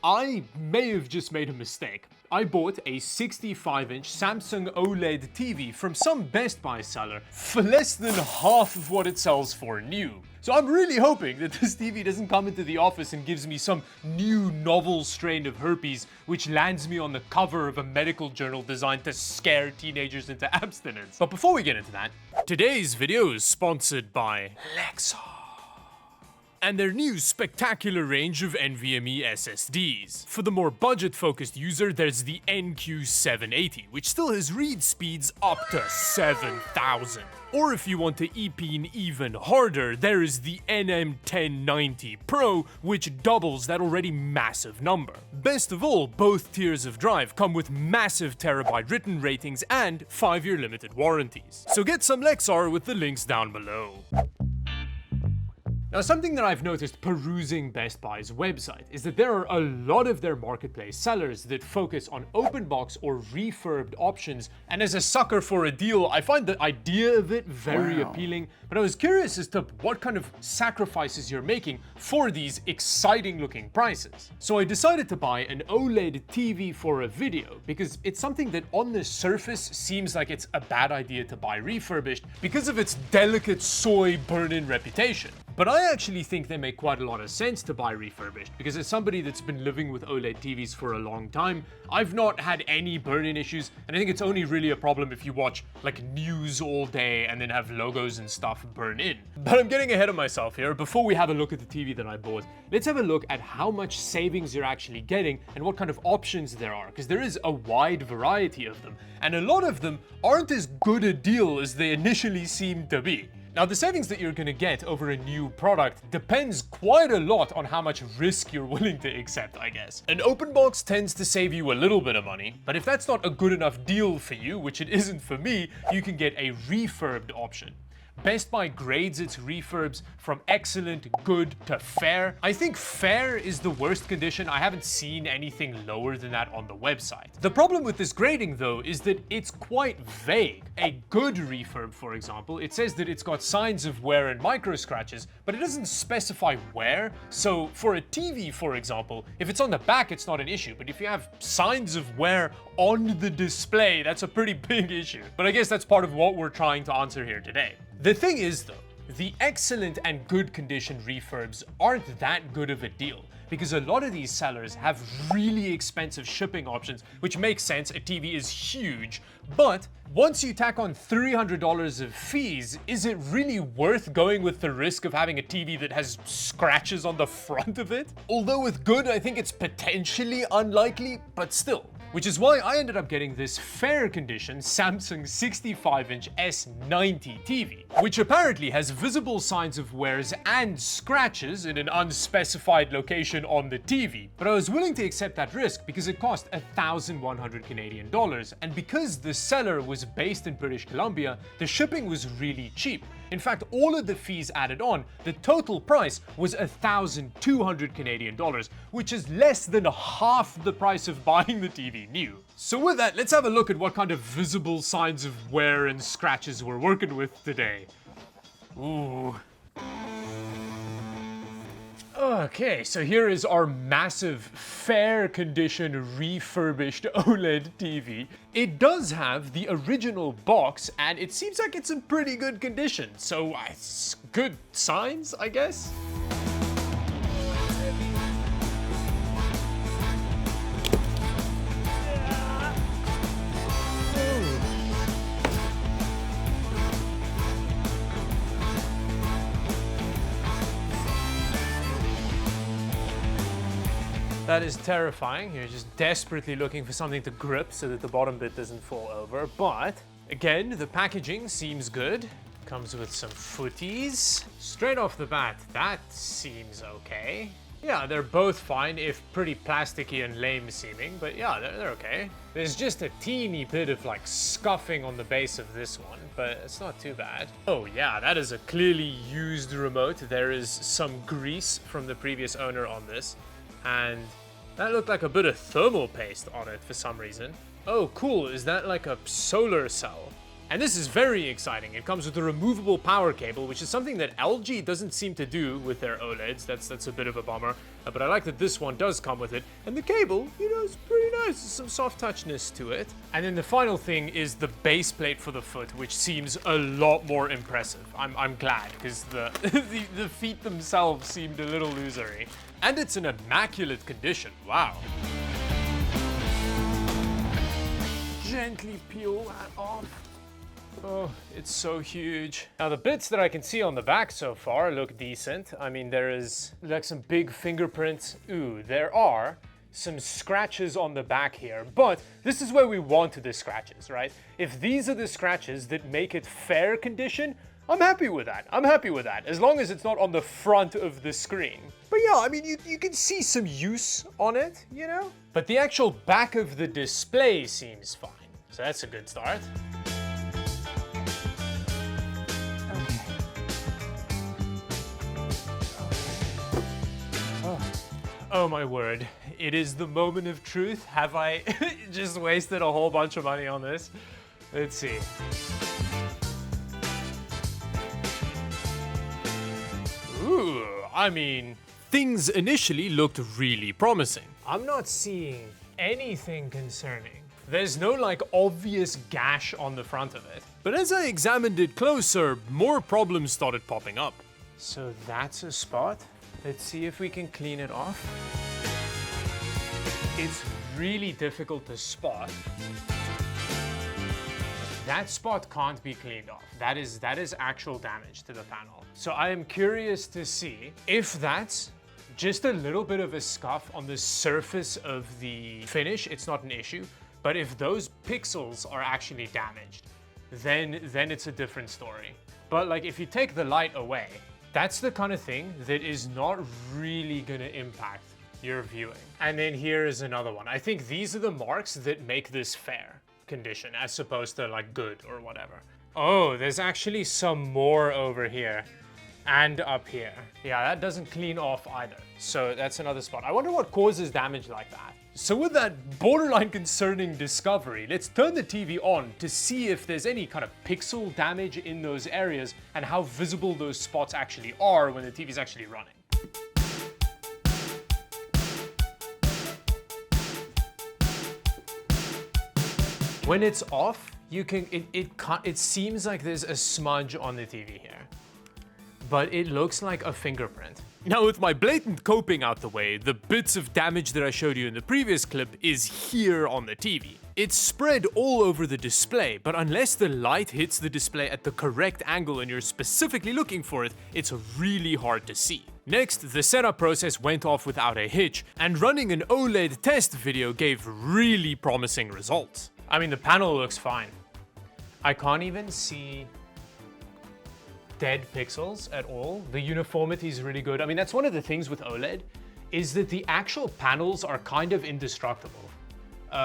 I may have just made a mistake. I bought a 65-inch Samsung OLED TV from some Best Buy seller for less than half of what it sells for new. So I'm really hoping that this TV doesn't come into the office and gives me some new novel strain of herpes which lands me on the cover of a medical journal designed to scare teenagers into abstinence. But before we get into that, today's video is sponsored by Lexar and their new spectacular range of NVMe SSDs. For the more budget-focused user, there's the NQ780, which still has read speeds up to 7,000. Or if you want to EPN even harder, there is the NM1090 Pro, which doubles that already massive number. Best of all, both tiers of drive come with massive terabyte written ratings and 5-year limited warranties. So get some Lexar with the links down below. Now, something that I've noticed perusing Best Buy's website is that there are a lot of their marketplace sellers that focus on open box or refurbed options, and as a sucker for a deal, I find the idea of it very appealing, but I was curious as to what kind of sacrifices you're making for these exciting looking prices. So I decided to buy an OLED TV for a video because it's something that on the surface seems like it's a bad idea to buy refurbished because of its delicate soy burn-in reputation. But I actually think they make quite a lot of sense to buy refurbished, because as somebody that's been living with OLED TVs for a long time, I've not had any burn-in issues, and I think it's only really a problem if you watch like news all day and then have logos and stuff burn in. But I'm getting ahead of myself here. Before we have a look at the TV that I bought, let's have a look at how much savings you're actually getting and what kind of options there are, because there is a wide variety of them, and a lot of them aren't as good a deal as they initially seem to be. Now, the savings that you're gonna get over a new product depends quite a lot on how much risk you're willing to accept, I guess. An open box tends to save you a little bit of money, but if that's not a good enough deal for you, which it isn't for me, you can get a refurbed option. Best Buy grades its refurbs from excellent, good to fair. I think fair is the worst condition. I haven't seen anything lower than that on the website. The problem with this grading though is that it's quite vague. A good refurb, for example, it says that it's got signs of wear and micro scratches, but it doesn't specify where. So for a TV, for example, if it's on the back, it's not an issue, but if you have signs of wear on the display, that's a pretty big issue. But I guess that's part of what we're trying to answer here today. The thing is though, the excellent and good condition refurbs aren't that good of a deal, because a lot of these sellers have really expensive shipping options, which makes sense, a TV is huge, but once you tack on $300 of fees, is it really worth going with the risk of having a TV that has scratches on the front of it? Although with good, I think it's potentially unlikely, but still. Which is why I ended up getting this fair condition Samsung 65-inch S90 TV, which apparently has visible signs of wears and scratches in an unspecified location on the TV. But I was willing to accept that risk because it cost 1,100 Canadian dollars, and because the seller was based in British Columbia, the shipping was really cheap. In fact, all of the fees added on, the total price was 1,200 Canadian dollars, which is less than half the price of buying the TV new. So with that, let's have a look at what kind of visible signs of wear and scratches we're working with today. Ooh. Okay, so here is our massive, fair condition, refurbished OLED TV. It does have the original box, and it seems like it's in pretty good condition, so it's good signs, I guess? That is terrifying. You're just desperately looking for something to grip so that the bottom bit doesn't fall over. But again, the packaging seems good. Comes with some footies. Straight off the bat, that seems okay. Yeah, they're both fine, if pretty plasticky and lame seeming, but yeah, they're okay. There's just a teeny bit of like scuffing on the base of this one, but it's not too bad. Oh yeah, that is a clearly used remote. There is some grease from the previous owner on this, and that looked like a bit of thermal paste on it for some reason. Oh cool, is that like a solar cell? And this is very exciting. It comes with a removable power cable, which is something that LG doesn't seem to do with their OLEDs. That's a bit of a bummer. But I like that this one does come with it. And the cable, you know, is pretty nice. There's some soft touchness to it. And then the final thing is the base plate for the foot, which seems a lot more impressive. I'm glad, because the feet themselves seemed a little losery. And it's in immaculate condition. Wow. Gently peel that off. Oh, it's so huge. Now the bits that I can see on the back so far look decent. I mean, there is like some big fingerprints. Ooh, there are some scratches on the back here, but this is where we wanted the scratches, right? If these are the scratches that make it fair condition, I'm happy with that. I'm happy with that, as long as it's not on the front of the screen. But yeah, I mean, you can see some use on it, you know? But the actual back of the display seems fine, so that's a good start. Oh my word, it is the moment of truth. Have I just wasted a whole bunch of money on this? Let's see. Ooh, I mean, things initially looked really promising. I'm not seeing anything concerning. There's no like obvious gash on the front of it. But as I examined it closer, more problems started popping up. So that's a spot. Let's see if we can clean it off. It's really difficult to spot. That spot can't be cleaned off. That is actual damage to the panel. So I am curious to see if that's just a little bit of a scuff on the surface of the finish. It's not an issue. But if those pixels are actually damaged, then it's a different story. But like if you take the light away, that's the kind of thing that is not really gonna impact your viewing. And then here is another one. I think these are the marks that make this fair condition as opposed to like good or whatever. Oh, there's actually some more over here and up here. Yeah, that doesn't clean off either. So that's another spot. I wonder what causes damage like that. So with that borderline concerning discovery, let's turn the TV on to see if there's any kind of pixel damage in those areas and how visible those spots actually are when the TV's actually running. When it's off, you can it seems like there's a smudge on the TV here, but it looks like a fingerprint. Now, with my blatant coping out the way, the bits of damage that I showed you in the previous clip is here on the TV. It's spread all over the display, but unless the light hits the display at the correct angle and you're specifically looking for it, it's really hard to see. Next, the setup process went off without a hitch, and running an OLED test video gave really promising results. I mean, the panel looks fine. I can't even see dead pixels at all. The uniformity is really good. I mean, that's one of the things with OLED, is that the actual panels are kind of indestructible,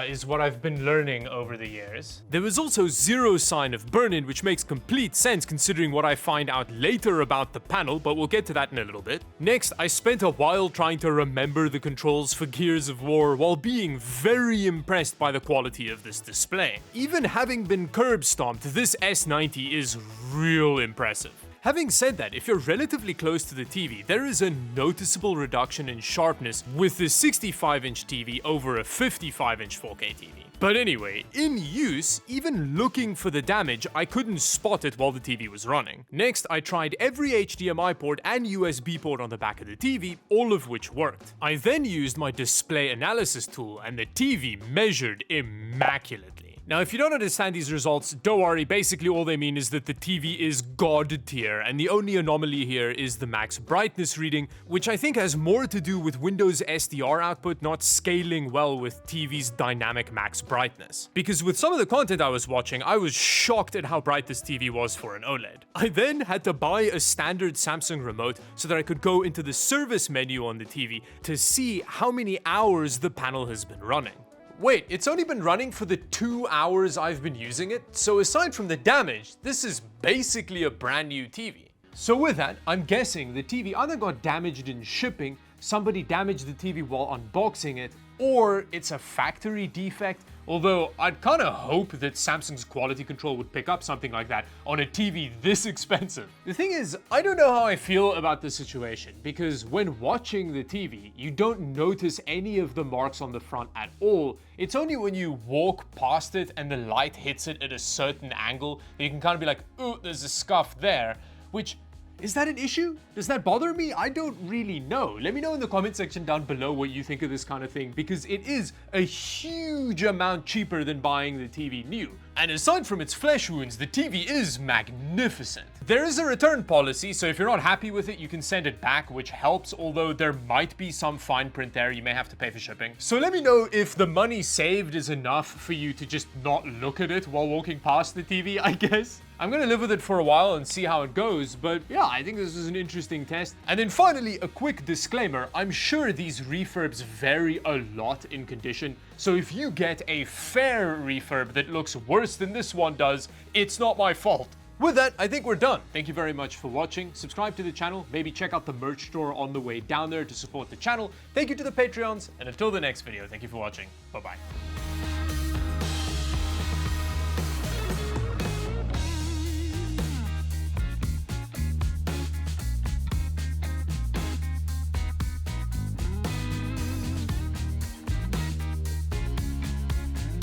is what I've been learning over the years. There was also zero sign of burn-in, which makes complete sense considering what I find out later about the panel, but we'll get to that in a little bit. Next, I spent a while trying to remember the controls for Gears of War while being very impressed by the quality of this display. Even having been curb stomped, this S90 is real impressive. Having said that, if you're relatively close to the TV, there is a noticeable reduction in sharpness with the 65-inch TV over a 55-inch 4K TV. But anyway, in use, even looking for the damage, I couldn't spot it while the TV was running. Next, I tried every HDMI port and USB port on the back of the TV, all of which worked. I then used my display analysis tool, and the TV measured immaculately. Now, if you don't understand these results, don't worry, basically all they mean is that the TV is god tier, and the only anomaly here is the max brightness reading, which I think has more to do with Windows SDR output not scaling well with TV's dynamic max brightness. Because with some of the content I was watching, I was shocked at how bright this TV was for an OLED. I then had to buy a standard Samsung remote so that I could go into the service menu on the TV to see how many hours the panel has been running. Wait, it's only been running for the 2 hours I've been using it? So aside from the damage, this is basically a brand new TV. So with that, I'm guessing the TV either got damaged in shipping, somebody damaged the TV while unboxing it, or it's a factory defect. Although I'd kind of hope that Samsung's quality control would pick up something like that on a TV this expensive. The thing is, I don't know how I feel about the situation, because when watching the TV, you don't notice any of the marks on the front at all. It's only when you walk past it and the light hits it at a certain angle that you can kind of be like, ooh, there's a scuff there, which is that an issue? Does that bother me? I don't really know. Let me know in the comment section down below what you think of this kind of thing, because it is a huge amount cheaper than buying the TV new. And aside from its flesh wounds, the TV is magnificent. There is a return policy, so if you're not happy with it, you can send it back, which helps, although there might be some fine print there. You may have to pay for shipping. So let me know if the money saved is enough for you to just not look at it while walking past the TV, I guess. I'm gonna live with it for a while and see how it goes, but yeah, I think this is an interesting test. And then finally, a quick disclaimer. I'm sure these refurbs vary a lot in condition, so if you get a fair refurb that looks worse than this one does, it's not my fault. With that, I think we're done. Thank you very much for watching. Subscribe to the channel, maybe check out the merch store on the way down there to support the channel. Thank you to the Patreons, and until the next video, thank you for watching. Bye-bye.